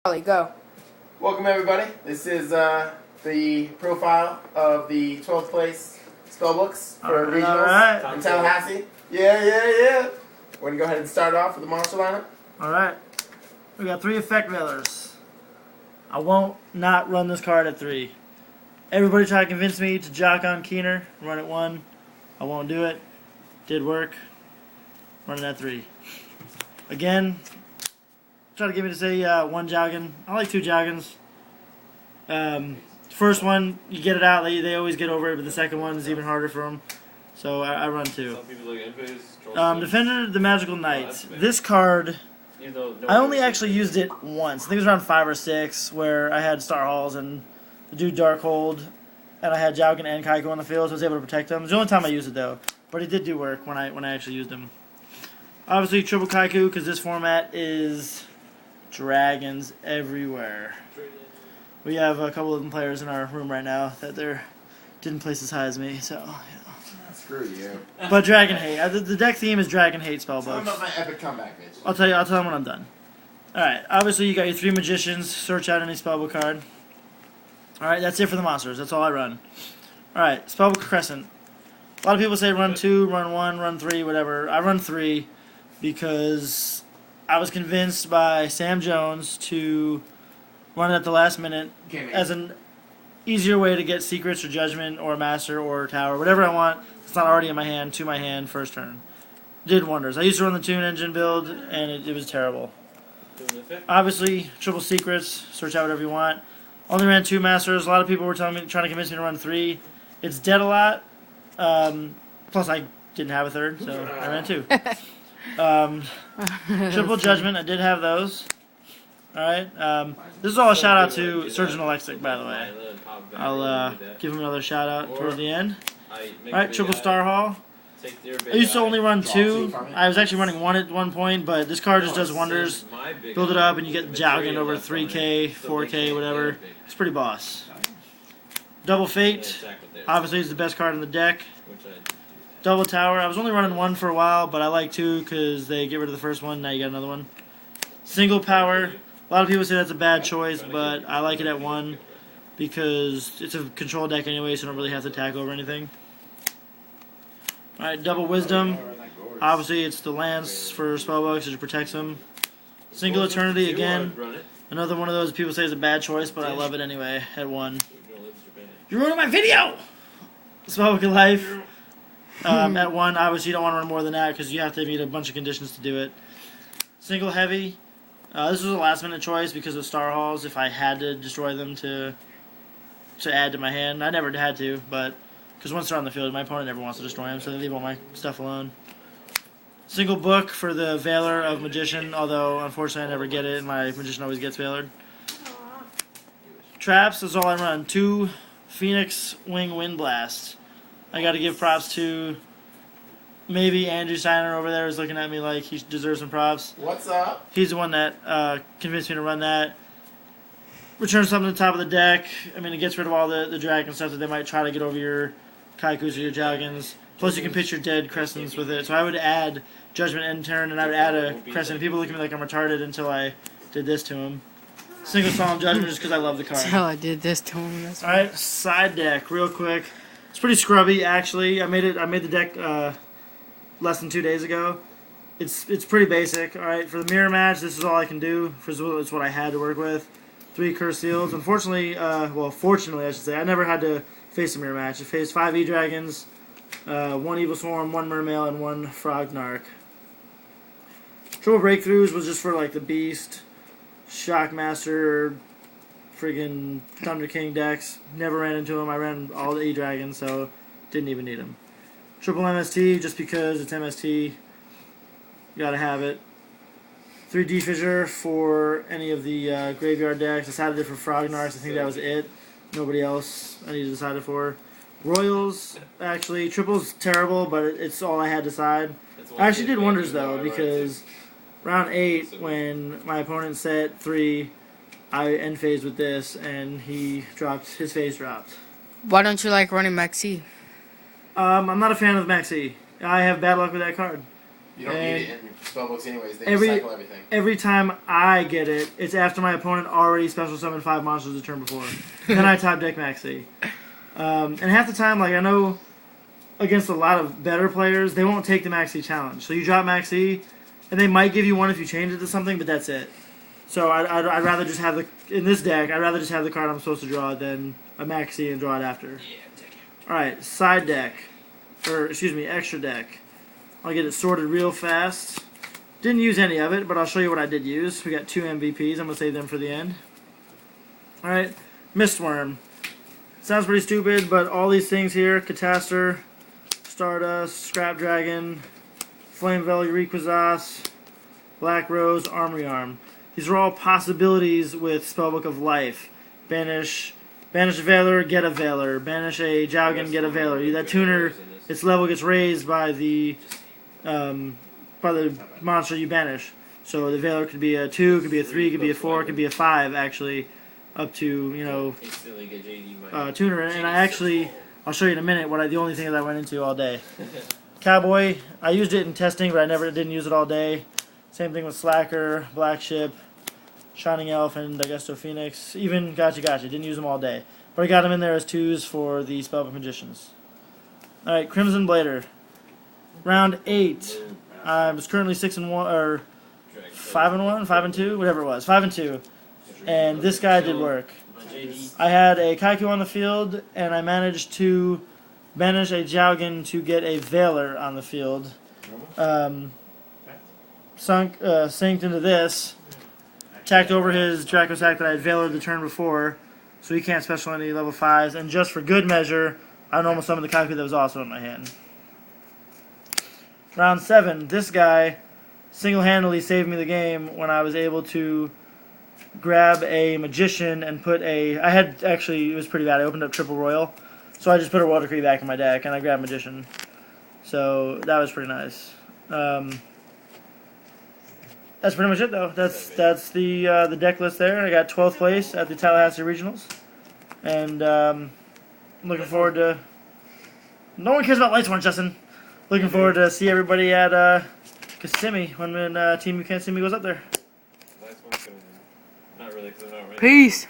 Go. Welcome everybody. This is the profile of the 12th place Spellbooks for regionals in Tallahassee. Yeah. We're gonna go ahead and start off with the monster lineup. Alright. We got 3 effect mailers. I won't not run this card at 3. Everybody tried to convince me to jock on Keener, run at 1. I won't do it. Did work. Running at 3. Again, try to get me to say 1 jogging. I like 2 joggings. First one, you get it out, they always get over it, but the second one is even harder for them. So I run 2. Defender the Magical Knight. This card, I only actually used it once. I think it was around 5 or 6, where I had Star Halls and the dude Darkhold, and I had Jougin and Kaiko on the field, so I was able to protect them. It was the only time I used it though, but it did do work when I actually used them. Obviously triple Kaiko, because this format is dragons everywhere. We have a couple of them players in our room right now that didn't place as high as me, so Screw you. But Dragon Hate. The deck theme is Dragon Hate Spellbooks. Tell me about my epic comeback, bitch. I'll tell them when I'm done. Alright, obviously you got your 3 Magicians. Search out any Spellbook card. Alright, that's it for the monsters. That's all I run. Alright, Spellbook Crescent. A lot of people say run 2, run 1, run 3, whatever. I run 3 because I was convinced by Sam Jones to run it at the last minute as an easier way to get secrets or judgment or master or tower, whatever I want. It's not already in my hand, to my hand, first turn. Did wonders. I used to run the Toon Engine build, and it was terrible. Obviously, triple secrets. Search out whatever you want. Only ran 2 masters. A lot of people were trying to convince me to run 3. It's dead a lot. Plus, I didn't have a 3rd, so I ran 2. Triple Judgment. I did have those. Alright. This is all a shout out to Surgeon Alexic, by the way. I'll give him another shout out towards the end. Alright, Triple Star Hall. I used to only run 2. I was actually running 1 at one point, but this card just does wonders. Build it up and you get Jougin over 3k, 4k, whatever. It's pretty boss. Double Fate. Obviously it's the best card in the deck. Double Tower. I was only running 1 for a while, but I like 2 because they get rid of the first one, now you got another one. Single Power. A lot of people say that's a bad choice, but I like it at 1 because it's a control deck anyway, so I don't really have to attack over anything. Alright, Double Wisdom. Obviously, it's the lands for Spellbooks, so it protects them. Single Eternity, again. Another one of those people say is a bad choice, but I love it anyway, at 1. You're ruining my video! Spellbook of Life. At 1, obviously you don't want to run more than that because you have to meet a bunch of conditions to do it. Single Heavy. This was a last minute choice because of Star Halls. If I had to destroy them to add to my hand, I never had to, but because once they're on the field, my opponent never wants to destroy them, so they leave all my stuff alone. Single Book for the Veiler of Magician, although unfortunately I never get it, and my Magician always gets Veilered. Traps is all I run. 2 Phoenix Wing Wind Blast. I got to give props to maybe Andrew Steiner over there is looking at me like he deserves some props. What's up? He's the one that convinced me to run that. Return something to the top of the deck. I mean, it gets rid of all the dragon stuff that they might try to get over your Kaikus or your Jougins. Plus, you can pitch your dead Crescents with it. So I would add Judgment end turn, and I would add a Crescent. People look at me like I'm retarded until I did this to him. Single Solemn Judgment just because I love the card. Until I did this to him. Alright, side deck, real quick. It's pretty scrubby, actually. I made the deck less than 2 days ago. It's pretty basic. Alright, for the mirror match, this is all I can do. It's what I had to work with. 3 Cursed Seals. Unfortunately, fortunately, I should say, I never had to face a mirror match. I faced 5 E-Dragons, 1 Evil Swarm, 1 Mermail, and 1 Frognarch. Triple Breakthroughs was just for, like, the Beast, Shockmaster, friggin' Thunder King decks. Never ran into them. I ran all the E-Dragons, so didn't even need them. Triple MST, just because it's MST. You gotta have it. 3 D-Fissure for any of the graveyard decks. I decided it for Frognarch. I think that was it. Nobody else I need to decide it for. Royals, actually. Triple's terrible, but it's all I had to decide. I actually did wonders, though, because round 8, when my opponent set 3, I end phase with this, and his phase dropped. Why don't you like running Maxi? I'm not a fan of Maxi. I have bad luck with that card. You don't And need it in spellbooks anyways. They every- recycle everything. Every time I get it, it's after my opponent already special summoned 5 monsters the turn before. Then I top deck Maxi. And half the time, like I know against a lot of better players, they won't take the Maxi challenge. So you drop Maxi, and they might give you one if you change it to something, but that's it. So I'd rather just have in this deck, I'd rather just have the card I'm supposed to draw than a Maxi and draw it after. Alright, side deck. Extra deck. I'll get it sorted real fast. Didn't use any of it, but I'll show you what I did use. We got 2 MVPs. I'm going to save them for the end. Alright, Mistworm. Sounds pretty stupid, but all these things here, Catastor, Stardust, Scrap Dragon, Flame Veil, Rayquaza, Black Rose, Armory Arm. These are all possibilities with Spellbook of Life. Banish a Veiler, get a Veiler. Banish a Jowgen, get a Veiler. That tuner, its level gets raised by the monster you banish. So the Veiler could be a 2, could be a 3, could be a 4, could be a 5 actually, up to tuner. And I'll show you in a minute the only thing that I went into all day. Cowboy, I used it in testing, but I didn't use it all day. Same thing with Slacker, Black Ship, Shining Elf, and Augusto Phoenix. Even Gotcha. Didn't use them all day. But I got them in there as 2s for the Spellbook Magicians. Alright, Crimson Blader. Round 8. I was currently 6-1, or 5-1, 5-2, whatever it was. 5-2. And this guy did work. I had a Kaiku on the field, and I managed to banish a Jowgen to get a Veiler on the field. Synced into this. Attacked over his Dracosack that I had Veilered the turn before, so he can't special any level 5s. And just for good measure, I normal summoned the Kaiku that was also in my hand. Round 7, this guy single-handedly saved me the game when I was able to grab a Magician and put it was pretty bad. I opened up Triple Royal, so I just put a World Decree back in my deck, and I grabbed Magician. So that was pretty nice. That's pretty much it, though. That's the deck list there. I got 12th place at the Tallahassee Regionals, and looking forward to. No one cares about Lights One, Justin. Looking forward to see everybody at Kissimmee when Team You Can't See Me goes up there. Not really, because I'm not ready. Peace.